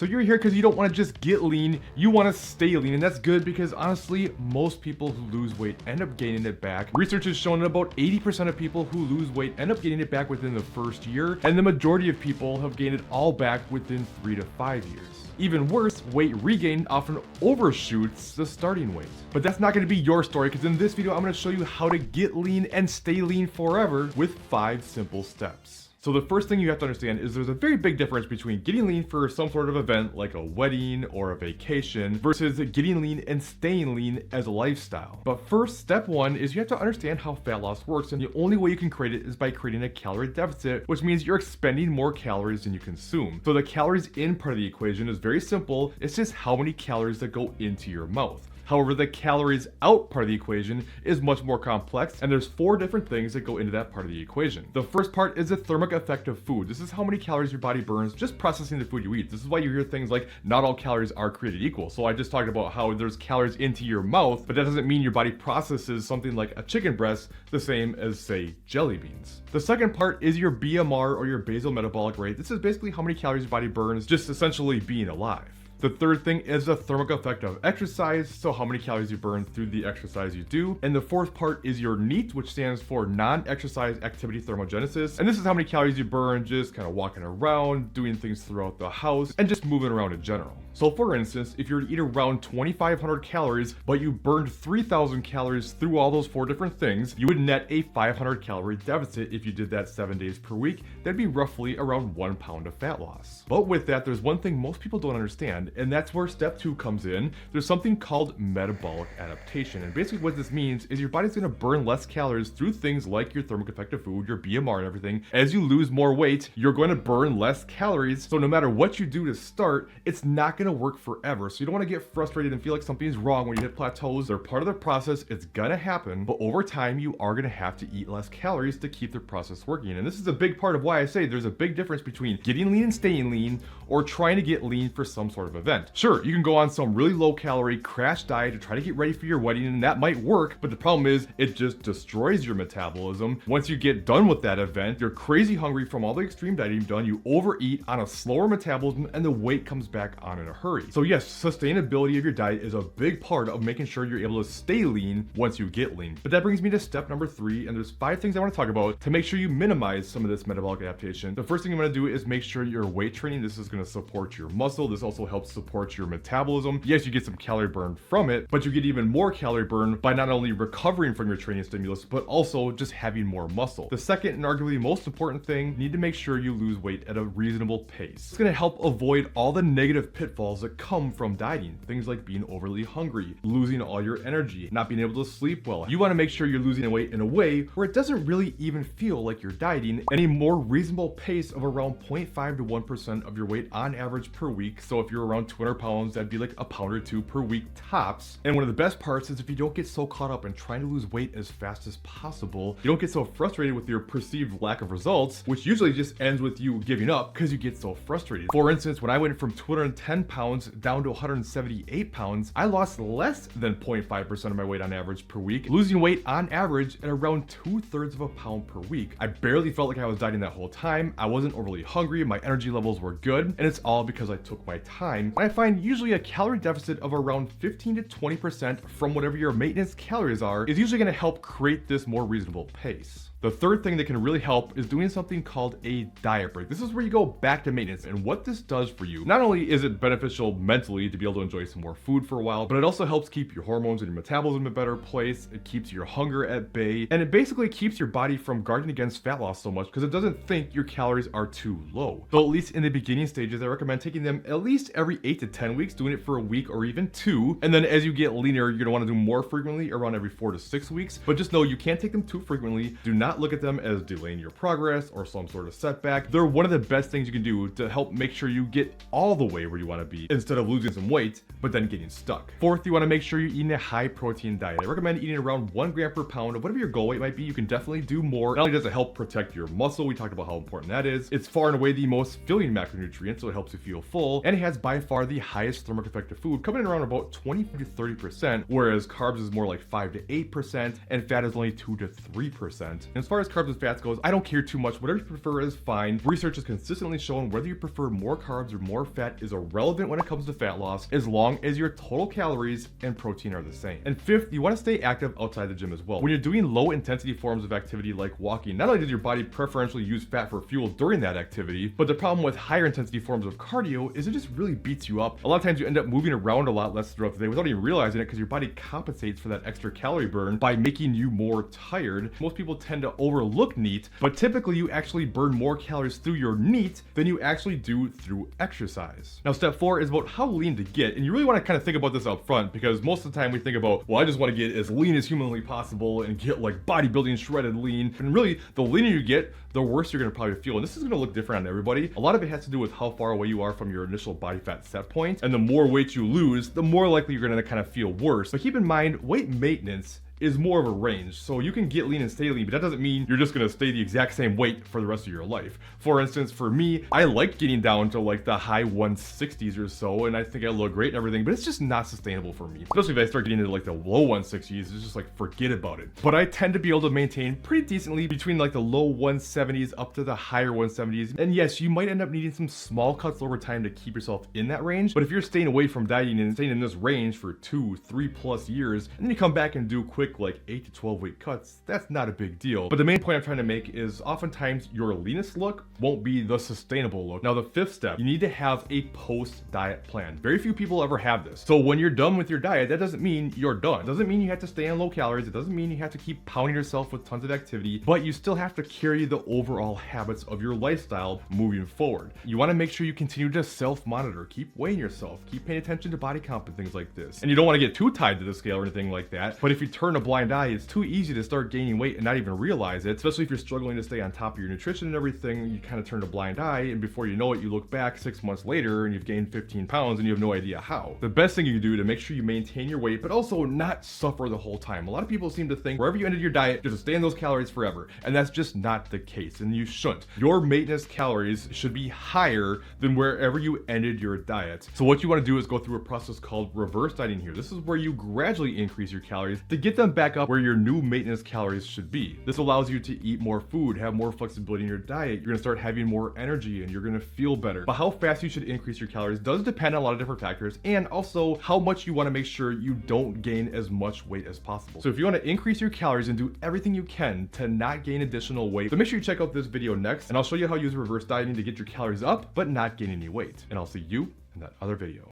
So you're here because you don't want to just get lean, you want to stay lean, and that's good because honestly, most people who lose weight end up gaining it back. Research has shown that about 80% of people who lose weight end up getting it back within the first year, and the majority of people have gained it all back within 3 to 5 years. Even worse, weight regain often overshoots the starting weight. But that's not going to be your story, because in this video I'm going to show you how to get lean and stay lean forever with 5 simple steps. So the first thing you have to understand is there's a very big difference between getting lean for some sort of event like a wedding or a vacation versus getting lean and staying lean as a lifestyle. But first, step 1 is you have to understand how fat loss works, and the only way you can create it is by creating a calorie deficit, which means you're expending more calories than you consume. So the calories in part of the equation is very simple. It's just how many calories that go into your mouth. However, the calories out part of the equation is much more complex, and there's 4 different things that go into that part of the equation. The first part is the thermic effect of food. This is how many calories your body burns just processing the food you eat. This is why you hear things like not all calories are created equal. So I just talked about how there's calories into your mouth, but that doesn't mean your body processes something like a chicken breast the same as, say, jelly beans. The second part is your BMR, or your basal metabolic rate. This is basically how many calories your body burns just essentially being alive. The third thing is the thermic effect of exercise, so how many calories you burn through the exercise you do. And the fourth part is your NEAT, which stands for non-exercise activity thermogenesis. And this is how many calories you burn just kind of walking around, doing things throughout the house, and just moving around in general. So for instance, if you were to eat around 2,500 calories, but you burned 3,000 calories through all those 4 different things, you would net a 500 calorie deficit if you did that 7 days per week. That'd be roughly around 1 pound of fat loss. But with that, there's one thing most people don't understand, and that's where step 2 comes in. There's something called metabolic adaptation. And basically what this means is your body's gonna burn less calories through things like your thermic effect of food, your BMR and everything. As you lose more weight, you're going to burn less calories. So no matter what you do to start, it's not gonna work forever. So you don't want to get frustrated and feel like something's wrong when you hit plateaus. They're part of the process. It's gonna happen, but over time you are gonna have to eat less calories to keep the process working. And this is a big part of why I say there's a big difference between getting lean and staying lean, or trying to get lean for some sort of event. Sure, you can go on some really low calorie crash diet to try to get ready for your wedding, and that might work, but the problem is it just destroys your metabolism. Once you get done with that event, you're crazy hungry from all the extreme dieting you've done, you overeat on a slower metabolism, and the weight comes back on in a hurry. So yes, sustainability of your diet is a big part of making sure you're able to stay lean once you get lean. But that brings me to step number 3, and there's 5 things I want to talk about to make sure you minimize some of this metabolic adaptation. The first thing I'm going to do is make sure you're weight training. This is going to support your muscle. This also helps support your metabolism. Yes, you get some calorie burn from it, but you get even more calorie burn by not only recovering from your training stimulus, but also just having more muscle. The second and arguably most important thing, you need to make sure you lose weight at a reasonable pace. It's going to help avoid all the negative pitfalls that come from dieting. Things like being overly hungry, losing all your energy, not being able to sleep well. You want to make sure you're losing weight in a way where it doesn't really even feel like you're dieting, and a more reasonable pace of around 0.5 to 1% of your weight on average per week. So if you're around 200 pounds, that'd be like a pound or 2 per week tops. And one of the best parts is if you don't get so caught up in trying to lose weight as fast as possible, you don't get so frustrated with your perceived lack of results, which usually just ends with you giving up because you get so frustrated. For instance, when I went from 210 pounds down to 178 pounds, I lost less than 0.5% of my weight on average per week, losing weight on average at around 2/3 of a pound per week. I barely felt like I was dieting that whole time. I wasn't overly hungry, my energy levels were good, and it's all because I took my time. I find usually a calorie deficit of around 15 to 20% from whatever your maintenance calories are is usually going to help create this more reasonable pace. The third thing that can really help is doing something called a diet break. This is where you go back to maintenance, and what this does for you, not only is it beneficial mentally to be able to enjoy some more food for a while, but it also helps keep your hormones and your metabolism in a better place. It keeps your hunger at bay, and it basically keeps your body from guarding against fat loss so much because it doesn't think your calories are too low. So at least in the beginning stages, I recommend taking them at least every 8 to 10 weeks, doing it for a week or even 2. And then as you get leaner, you're gonna want to do more frequently, around every 4 to 6 weeks. But just know you can't take them too frequently. Do not look at them as delaying your progress or some sort of setback. They're one of the best things you can do to help make sure you get all the way where you want to be instead of losing some weight but then getting stuck. Fourth, you want to make sure you're eating a high protein diet. I recommend eating around 1 gram per pound of whatever your goal weight might be. You can definitely do more. Not only does it help protect your muscle, we talked about how important that is, it's far and away the most filling macronutrient, so it helps you feel full, and it has by far the highest thermic effect of food, coming in around about 20 to 30%, whereas carbs is more like 5 to 8%, and fat is only 2 to 3%. And As far as carbs and fats goes, I don't care too much. Whatever you prefer is fine. Research has consistently shown whether you prefer more carbs or more fat is irrelevant when it comes to fat loss, as long as your total calories and protein are the same. And fifth, you want to stay active outside the gym as well. When you're doing low intensity forms of activity like walking, not only does your body preferentially use fat for fuel during that activity, but the problem with higher intensity forms of cardio is it just really beats you up. A lot of times you end up moving around a lot less throughout the day without even realizing it, because your body compensates for that extra calorie burn by making you more tired. Most people tend to overlook NEAT, but typically you actually burn more calories through your NEAT than you actually do through exercise. Now, step 4 is about how lean to get, and you really want to kind of think about this up front, because most of the time we think about, well, I just want to get as lean as humanly possible and get like bodybuilding shredded lean, and really the leaner you get, the worse you're going to probably feel. And this is going to look different on everybody. A lot of it has to do with how far away you are from your initial body fat set point, and the more weight you lose, the more likely you're going to kind of feel worse. But keep in mind, weight maintenance is more of a range. So you can get lean and stay lean, but that doesn't mean you're just gonna stay the exact same weight for the rest of your life. For instance, for me, I like getting down to like the high 160s or so, and I think I look great and everything, but it's just not sustainable for me. Especially if I start getting into like the low 160s, it's just like, forget about it. But I tend to be able to maintain pretty decently between like the low 170s up to the higher 170s. And yes, you might end up needing some small cuts over time to keep yourself in that range, but if you're staying away from dieting and staying in this range for 2-3+ years, and then you come back and do quick like 8 to 12 weight cuts, that's not a big deal. But the main point I'm trying to make is oftentimes your leanest look won't be the sustainable look. Now, the 5th step, you need to have a post-diet plan. Very few people ever have this. So when you're done with your diet, that doesn't mean you're done. It doesn't mean you have to stay on low calories. It doesn't mean you have to keep pounding yourself with tons of activity, but you still have to carry the overall habits of your lifestyle moving forward. You want to make sure you continue to self-monitor, keep weighing yourself, keep paying attention to body comp and things like this. And you don't want to get too tied to the scale or anything like that, but if you turn a blind eye, it's too easy to start gaining weight and not even realize it, especially if you're struggling to stay on top of your nutrition and everything. You kind of turn a blind eye, and before you know it, you look back 6 months later and you've gained 15 pounds and you have no idea how. The best thing you can do to make sure you maintain your weight, but also not suffer the whole time. A lot of people seem to think wherever you ended your diet, you have to stay in those calories forever, and that's just not the case, and you shouldn't. Your maintenance calories should be higher than wherever you ended your diet. So what you want to do is go through a process called reverse dieting here. This is where you gradually increase your calories to get them back up where your new maintenance calories should be. This allows you to eat more food, have more flexibility in your diet. You're gonna start having more energy and you're gonna feel better. But how fast you should increase your calories does depend on a lot of different factors, and also how much you want to make sure you don't gain as much weight as possible. So if you want to increase your calories and do everything you can to not gain additional weight, then make sure you check out this video next, and I'll show you how to use reverse dieting to get your calories up but not gain any weight. And I'll see you in that other video.